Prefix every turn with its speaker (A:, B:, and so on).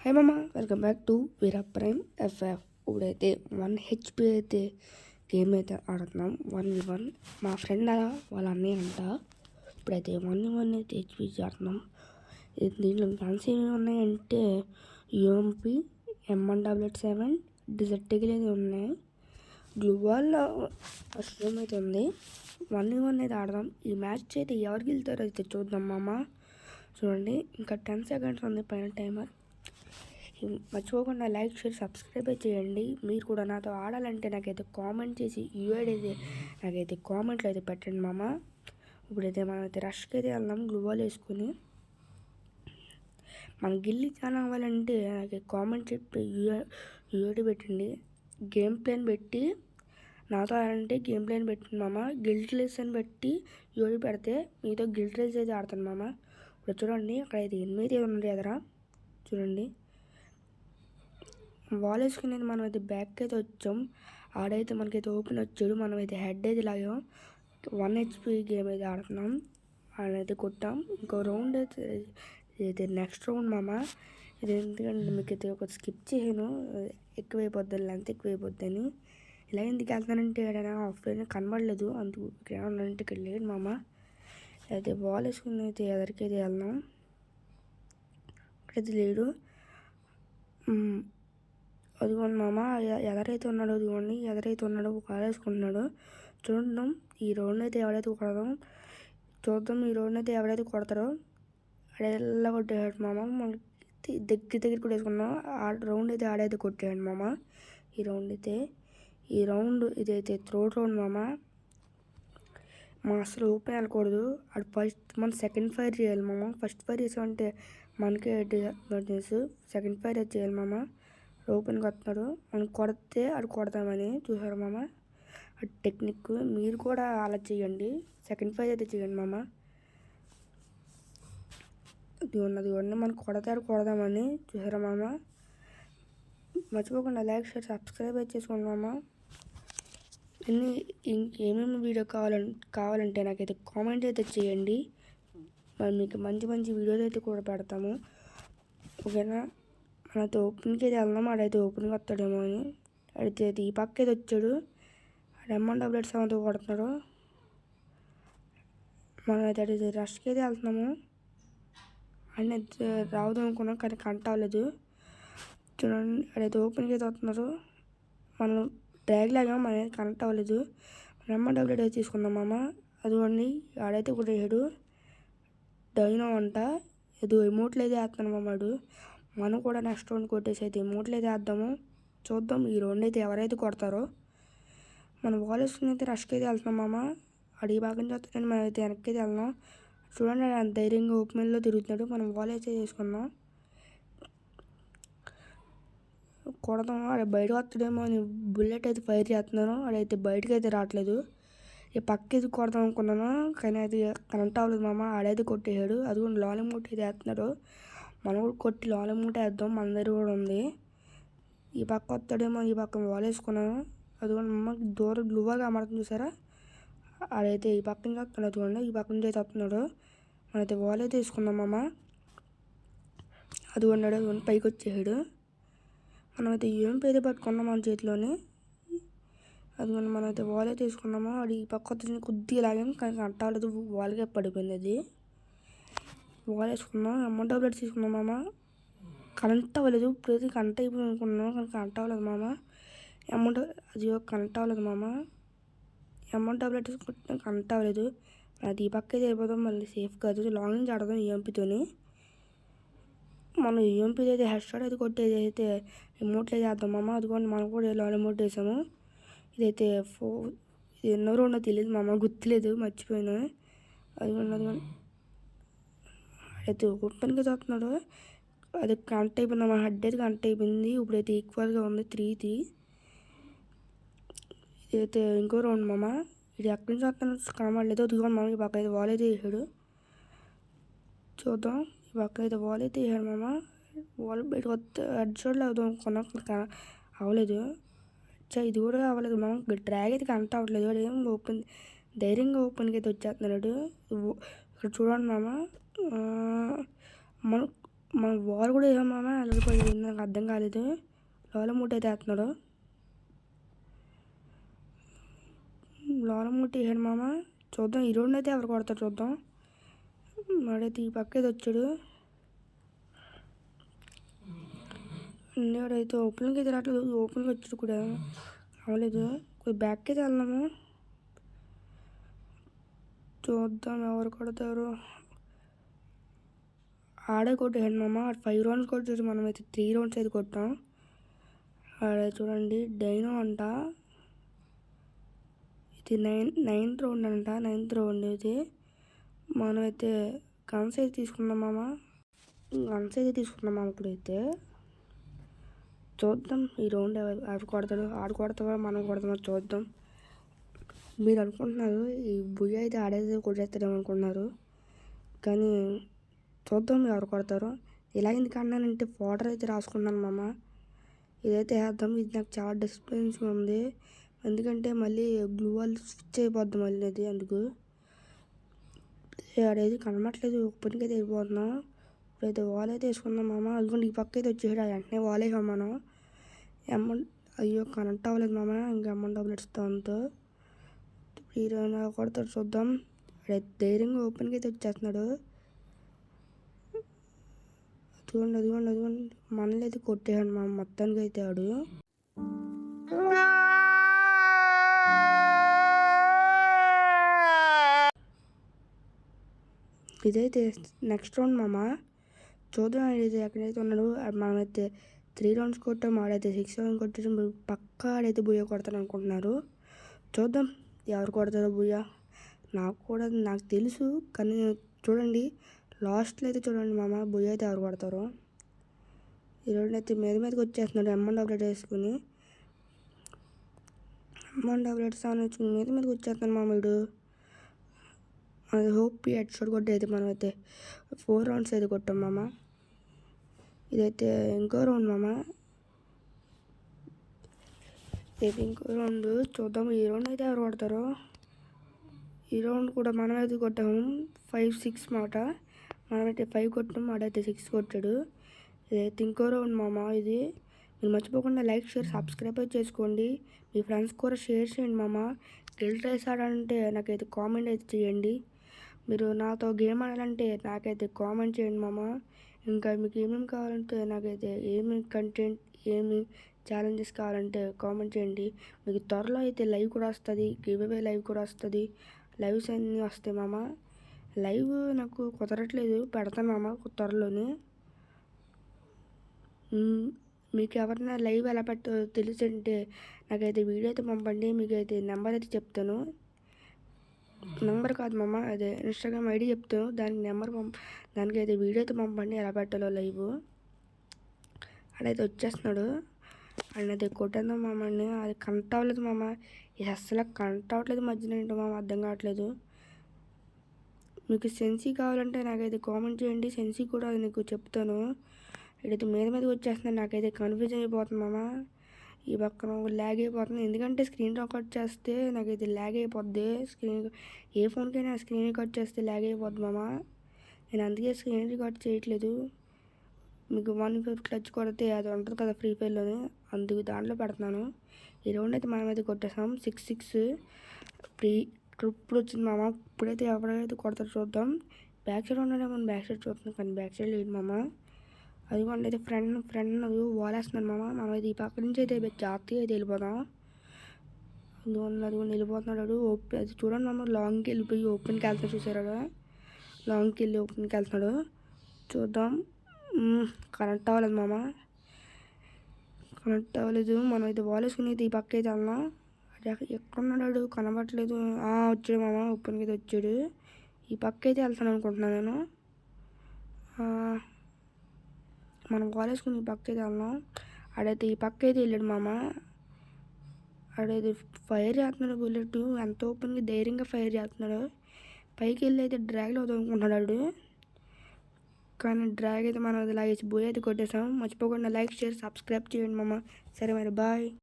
A: Hi మామ, welcome back to Veera prime FF. ఇప్పుడైతే 1 HP అయితే గేమ్ అయితే ఆడుతున్నాం. 1v1 మా ఫ్రెండ్ వాళ్ళ అన్నయ్య అంట. ఇప్పుడైతే 1v1 అయితే HP ఆడుతున్నాం. దీంట్లో గన్స్ ఏమేమి ఉన్నాయంటే యూఎంపీ, M177, డిజర్టికల్ అయితే ఉన్నాయి. గ్లూవాల్ ఫస్ట్ గేమ్ అయితే ఉంది. 1v1 అయితే ఆడదాం. ఈ మ్యాచ్ అయితే ఎవరు గెలుతారో అయితే చూద్దాం మామ. చూడండి, ఇంకా 10 seconds ఉంది పైన టైమర్. మర్చిపోకుండా లైక్, షేర్, సబ్స్క్రైబ్ చేయండి. మీరు కూడా నాతో ఆడాలంటే నాకైతే కామెంట్ చేసి యూఐడి అయితే నాకైతే కామెంట్లో అయితే పెట్టండి మామ. ఇప్పుడైతే మనం అయితే రష్కి అయితే వెళ్దాం గ్లూవాల్ వేసుకుని. మన గిల్లి చాలా అవ్వాలంటే నాకు కామెంట్ చెప్పి యూఐడి పెట్టండి. గేమ్ ప్లేన్ పెట్టి నాతో ఆడాలంటే గేమ్ ప్లేన్ పెట్టండి మామ. గిల్ట్ రేస్ అని పెట్టి యూఐడి పెడితే మీతో గిల్ట్ రేస్ అయితే ఆడతాను మామ. ఇప్పుడు చూడండి, అక్కడైతే 8 ఉన్నది ఎదరా. చూడండి, వాల్ వేసుకునేది మనం అయితే బ్యాక్ అయితే వచ్చాం. ఆడైతే మనకైతే ఓపెన్ వచ్చాడు. మనం అయితే హెడ్ అయితే లాగాం. 1 HP గేమ్ అయితే ఆడుతున్నాం. ఆడైతే కొట్టాం. ఇంకో రౌండ్ అయితే నెక్స్ట్ రౌండ్ మామ. ఇది ఎందుకంటే మీకు అయితే ఒక స్కిప్ చేయను, ఎక్కువైపోద్ది లెంత్ ఎక్కువైపోద్ది అని. ఇలా ఎందుకు వెళ్తానంటే ఏదైనా ఆఫ్లైన్ కనబడలేదు, అందుకు ఇక్కడ ఏమన్నానంటే ఇక్కడ లేదు మామ. అయితే బాల్ వేసుకుని అయితే ఎదరికైతే వెళ్దాం. ఇక్కడైతే లేడు. అదిగోండి మామ, ఎదరైతే ఉన్నాడు. అదిగోండి ఎదరైతే ఉన్నాడు, కాలు వేసుకుంటున్నాడు. చూద్దాం ఈ రౌండ్ అయితే ఎవరైతే కొడదాం. చూద్దాం ఈ రౌండ్ అయితే ఎవరైతే కొడతారో ఆడేలా కొట్టేయాడు మామ. మనకి దగ్గర కూడా వేసుకున్నాం. ఆ రౌండ్ అయితే ఆడైతే కొట్టేయండి మామ. ఈ రౌండ్ ఇదైతే థర్డ్ రౌండ్ మామ. మనం అసలు ఓపెన్ వెళ్ళకూడదు. అది ఫస్ట్ మనం సెకండ్ ఫైర్ చేయాలి మామ. ఫస్ట్ ఫైర్ చేసామంటే మనకే తెలుసు. సెకండ్ ఫైర్ అయితే చేయాలి మామ. ఓపెన్కి వస్తున్నాడు, మనం కొడితే అది కొడతామని చూసారు మామ. అది టెక్నిక్. మీరు కూడా అలా చేయండి. సెకండ్ ఫైర్ అయితే చేయండి మామ. ఇది ఉన్నది మనం కొడతారు కొడదామని చూసారా మామ. మర్చిపోకుండా లైక్, షేర్, సబ్స్క్రైబ్ అయితే చేసుకోండి మామ. ఇంకేమేమి వీడియో కావాలంటే నాకైతే కామెంట్ అయితే చేయండి. మరి మీకు మంచి మంచి వీడియోలు అయితే కూడా పెడతాము, ఓకేనా. మనైతే ఓపెన్కి అయితే వెళ్దాం. ఆడైతే ఓపెన్కి వస్తాడేమో అని. అడితే ఈ పక్క అయితే వచ్చాడు. M177తో కొడుతున్నాడు. మనమైతే అడిగితే రష్కి అయితే వెళ్తున్నాము. ఆయన రావద్దు అనుకున్నాం కానీ కనెక్ట్ అవ్వలేదు. చూడండి, అడైతే ఓపెన్కి అయితే వస్తున్నారు. మనం డ్రాగ్ లాగా మన కనెక్ట్ అవ్వలేదు. M177 అయితే తీసుకుందాం మామ. అదిగోండి ఆడైతే కూడా వేయడు. డైనో అంట. ఏదో ఎమోట్లు అయితే వేస్తున్నాను మామాడు. మనం కూడా నెక్స్ట్ రౌండ్ కొట్టేసి అయితే ఎమోట్లు అయితే వేద్దాము. చూద్దాం ఈ రౌండ్ అయితే ఎవరైతే కొడతారో. మనం బాల్ వేసుకుని అయితే రష్కి అయితే వెళ్తున్నాం మామ. అడిగి భాగం చేస్తాడని మనం అయితే వెనక్కి అయితే వెళ్దాం. చూడండి, అంత ధైర్యంగా ఓపెన్లో తిరుగుతున్నాడు. మనం బాల్ అయితే చేసుకుందాం, కొడదాం. ఆడ బయటకు వస్తాడేమో అని బుల్లెట్ అయితే ఫైర్ చేస్తున్నాను. ఆడైతే బయటకు అయితే రావట్లేదు. ఈ పక్క అయితే కొడదాం అనుకున్నాను కానీ అది కనెక్ట్ అవ్వలేదు మామ. ఆడైతే కొట్టేసాడు. అది కూడా లాలింగ్ మూట అయితే వేస్తున్నాడు. మనం కూడా కొట్టి లాలింగ్ మూట వేద్దాం, మన దగ్గర కూడా ఉంది. ఈ పక్క వస్తాడేమో, ఈ పక్క వాల్ వేసుకున్నాను. అది కూడా మమ్మకి దూరం గ్లూవాగా అమర్తం చూసారా. ఆడైతే ఈ పక్క నుంచి వస్తున్నాడు. చూడండి, ఈ పక్క నుంచి అయితే వస్తున్నాడు. మనైతే వాల్ అయితే వేసుకున్నాం మామ. అది ఉన్నాడు, అది పైకి వచ్చేసాడు. మనమైతే యూఎంపీ అయితే పట్టుకున్నాం మన చేతిలోని. అది మనమైతే వాల్ అయితే తీసుకున్నాము. అది ఈ పక్క వచ్చి కొద్దిగా లాగాము కానీ కనెక్ట్ అవ్వలేదు. వాల్గా పడిపోయింది. అది వాల్ వేసుకున్నాం. M177 తీసుకున్నాం మామ. కనెక్ట్ అవ్వలేదు. ఇప్పుడైతే కనెక్ట్ అయిపోయింది అనుకున్నాం కానీ కనెక్ట్ అవ్వలేదు మామ. అది కనెక్ట్ అవ్వలేదు మామ. M177 తీసుకుంటే కనెక్ట్ అవ్వలేదు. అది ఈ పక్క అయితే అయిపోతాం, మళ్ళీ సేఫ్ కాదు. లాంగ్ నుంచి ఆడదాం యూఎంపీతోని. మనం యూఎంపీ అయితే హెడ్ షాట్ అయితే కొట్టేది అయితే ఎమోట్లు అయితే వేద్దాం మామ. అదిగోండి మనం కూడా లాంగ్ ఎమోట్ వేసాము. ఇదైతే ఇది ఎన్నో రౌండో తెలియదు మామ, గుర్తులేదు, మర్చిపోయాను. అదిగోండి అయితే ఓపెన్గా చూస్తున్నాడు. అది కనెక్ట్ అయిపోయింది మా హెడ్ అయితే కనెక్ట్ అయిపోయింది. ఇప్పుడైతే ఈక్వల్గా ఉంది 3-3. ఇదైతే ఇంకో రౌండ్ మామ. ఇది ఎక్కడి నుంచి వస్తాను కనబడలేదు. అదిగోండి మామ, ఈ పక్క అయితే వాల్ అయితే వేసాడు. చూద్దాం, ఈ పక్క అయితే వాల్ అయితే వేసాడు మామ. వాల్ బయట వస్తే హెడ్ షాట్లో అవుదాం అనుకున్నా, అవ్వలేదు. ఇది కూడా అవ్వలేదు మామ. డ్రాగ్ అయితే కనెక్ట్ అవ్వట్లేదు. వాడు ఏం ఓపెన్ ధైర్యంగా ఓపెన్కి అయితే వచ్చేస్తున్నాడు. ఇక్కడ చూడండి మామ, మనం మన వాల్ కూడా వేసాం మామ. వెళ్ళిపోయింది, నాకు అర్థం కాలేదు. లోల మూట అయితే వేస్తున్నాడు. లోల మూట వేసాడు మామ. చూద్దాం ఈ రోడ్డు అయితే ఎవరు కొడతారు చూద్దాం. వాడైతే ఈ పక్క అయితే వచ్చాడు. వాడైతే ఓపెన్కి అయితే రావట్లేదు. ఓపెన్కి వచ్చాడు కూడా అవ్వలేదు. కొద్ది బ్యాక్ అయితే వెళ్దాము. చూద్దాం ఎవరు కొడతారు. ఆడే కొట్టేయండి మామ. 5 రౌండ్స్ కొట్టేసి మనం అయితే 3 రౌండ్స్ అయితే కొట్టాం. ఆడే చూడండి డైనో అంట. ఇది 9th రౌండ్ అంట. 9th రౌండ్ ఇది. మనమైతే గన్స్ అయితే తీసుకున్నాం మామ. ఇప్పుడైతే చూద్దాం ఈ రౌండ్ ఎవరు కొడతాడు. ఆడు కొడతావా మనం కొడతామో చూద్దాం. మీరు అనుకుంటున్నారు ఈ బుయ్య అయితే ఆడైతే కొట్టేస్తారేమో అనుకుంటున్నారు, కానీ చూద్దాం ఎవరు కొడతారో. ఇలా ఎందుకు అన్నానంటే ఫోటర్ అయితే రాసుకున్నాను మామ. ఇదైతే వేద్దాం. ఇది నాకు చాలా డిస్టర్బెన్స్ ఉంది, ఎందుకంటే మళ్ళీ గ్లూ వాల్ స్విచ్ అయిపోద్ది మళ్ళీ అది. అందుకు ఆడేది కనబట్లేదు. ఓపెన్కి అయితే అయిపోతున్నాం. ఇప్పుడైతే వాల్ అయితే వేసుకున్నాం మామ. అందుకని ఈ పక్క అయితే వచ్చేసాడు. వెంటనే వాల్ వేసాం మనం. అయ్యో కనెక్ట్ అవ్వలేదు మామ. ఇంకా అమౌంట్ డబ్బులు ఇస్తాం అంతా. హీరోయిన్ కొడతాడు చూద్దాం. ధైర్యంగా ఓపెన్కి అయితే వచ్చేస్తున్నాడు. అదిగోండి మనల్ని అయితే కొట్టేయండి మా మొత్తానికి అయితే ఆడు. ఇదైతే నెక్స్ట్ రౌండ్ మామ. చూద్దాం ఆడైతే ఎక్కడైతే ఉన్నాడు. మనమైతే 3 రౌండ్స్ కొట్టాం. ఆడైతే 6 రౌండ్స్ కొట్టడం. పక్కా ఆడైతే బుయ్య కొడతాను అనుకుంటున్నారు. చూద్దాం ఎవరు కొడతారో బుయ్య. నాకు తెలుసు, కానీ చూడండి లాస్ట్లో అయితే చూడండి మామ బుయ్య అయితే ఎవరు కొడతారో. ఈరోజు అయితే మీదకి వచ్చేస్తున్నాడు. అమౌంట్ డబ్బులెట్ వేసుకుని మీదకి వచ్చేస్తున్నాడు మామ వీడు. అది హోప్ హెడ్ షాట్ కొట్టి అయితే మనం అయితే 4 రౌండ్స్ అయితే కొట్టాం మామ. ఇదైతే ఇంకో రౌండ్ మామ. ఇది ఇంకో రౌండ్. చూద్దాం ఈ రౌండ్ అయితే ఎవరు కొడతారో. ఈ రౌండ్ కూడా మనం అయితే కొట్టాము 5, 6 మాట. మనమైతే 5 కొట్టాము, ఆడైతే 6 కొట్టాడు. ఇదైతే ఇంకో రౌండ్ మామ. ఇది మీరు మర్చిపోకుండా లైక్, షేర్, సబ్స్క్రైబ్ అయితే చేసుకోండి. మీ ఫ్రెండ్స్ కూడా షేర్ చేయండి మామ. గిల్డ్ రేస్ ఆడాలంటే నాకైతే కామెంట్ అయితే చేయండి. మీరు నాతో గేమ్ ఆడాలంటే నాకైతే కామెంట్ చేయండి మామ. ఇంకా మీకు ఏమేమి కావాలంటే నాకైతే ఏమి కంటెంట్, ఏమి ఛాలెంజెస్ కావాలంటే కామెంట్ చేయండి. మీకు త్వరలో అయితే లైవ్ కూడా వస్తుంది, గివ్ అవే లైవ్ కూడా వస్తుంది. లైవ్స్ అన్నీ వస్తాయి మామ. లైవ్ నాకు కుదరట్లేదు, పెడతాను మామ త్వరలోనే. మీకు ఎవరైనా లైవ్ ఎలా పెట్టో తెలిసింటే నాకైతే వీడియో అయితే పంపండి. మీకైతే నెంబర్ అయితే చెప్తాను. నెంబర్ కాదు మామ, అదే ఇన్స్టాగ్రామ్ ఐడి చెప్తాను. దానికైతే వీడియో అయితే పంపండి ఎలా పెట్టాలో లైవ్. అడైతే వచ్చేస్తున్నాడు. అన్నైతే కొట్టేద్దాం మామని. అది కనెక్ట్ అవ్వలేదు మామ. ఇది అస్సలు కనెక్ట్ అవ్వట్లేదు మధ్యలో ఏంటో మామ, అర్థం కావట్లేదు. మీకు సెన్సీ కావాలంటే నాకైతే కామెంట్ చేయండి. సెన్సీ కూడా నీకు చెప్తాను. ఇదైతే మీదకి వచ్చేస్తున్నాను. నాకైతే కన్ఫ్యూజన్ అయిపోతుంది మామ. ఈ పక్కన ల్యాగ్ అయిపోతుంది, ఎందుకంటే స్క్రీన్ రికార్డ్ చేస్తే నాకైతే ల్యాగ్ అయిపోద్ది. ఏ ఫోన్కైనా స్క్రీన్ రికార్డ్ చేస్తే ల్యాగ్ అయిపోద్ది మామ. నేను అందుకే స్క్రీన్ రికార్డ్ చేయట్లేదు. మీకు 1 క్లచ్ కొడితే అది ఉంటుంది కదా ఫ్రీ ఫైర్లోనే, అందుకు దాంట్లో పెడుతున్నాను. ఈ రౌండ్ అయితే మనమైతే కొట్టేసాం 6-6. ఇప్పుడు వచ్చింది మామ. ఇప్పుడైతే ఎవరైతే కొడతారో చూద్దాం. బ్యాక్ సైడ్ ఉన్నాడే మనం బ్యాక్ సైడ్ చూస్తున్నాం, కానీ బ్యాక్ సైడ్ లేదు మామ. అదిగోండి అయితే ఫ్రెండ్ వాలేస్తున్నాను మామ. మనం అయితే ఈ పక్క నుంచి అయితే జాతీయ అయితే వెళ్ళిపోదాం. అదిగోండి వెళ్ళిపోతున్నాడు. అది చూడండి మామ, లాంగ్కి వెళ్ళిపోయి ఓపెన్కి వెళ్తాడు చూసారా. లాంగ్కి వెళ్ళి ఓపెన్కి వెళ్తున్నాడు. చూద్దాం. కనెక్ట్ అవ్వలేదు మామ, కనెక్ట్ అవ్వలేదు. మనం అయితే వాల్ వేసుకుని అయితే ఈ పక్క అయితే వెళ్దాం. ఎక్కడున్నాడు కనబడట్లేదు. వచ్చాడు మామ, ఓపెన్కి అయితే వచ్చాడు. ఈ పక్క అయితే వెళ్తాను అనుకుంటున్నాను నేను. మనం వాల్ వేసుకుని ఈ పక్క అయితే వెళ్దాం. ఆడైతే ఈ పక్క అయితే వెళ్ళాడు మామ. ఆడైతే ఫైర్ చేస్తున్నాడు బుల్లెట్. ఎంత ఓపెన్గా ధైర్యంగా ఫైర్ చేస్తున్నాడు. పైకి వెళ్ళి అయితే డ్రాగ్లో అవుతాం అనుకుంటున్నాడు ఆడు, కానీ డ్రాగ్ అయితే మనం అది లాగేసి బోయ్ అయితే కొట్టేసాం. మర్చిపోకుండా లైక్, షేర్, సబ్స్క్రైబ్ చేయండి మామ. సరే మరి బాయ్.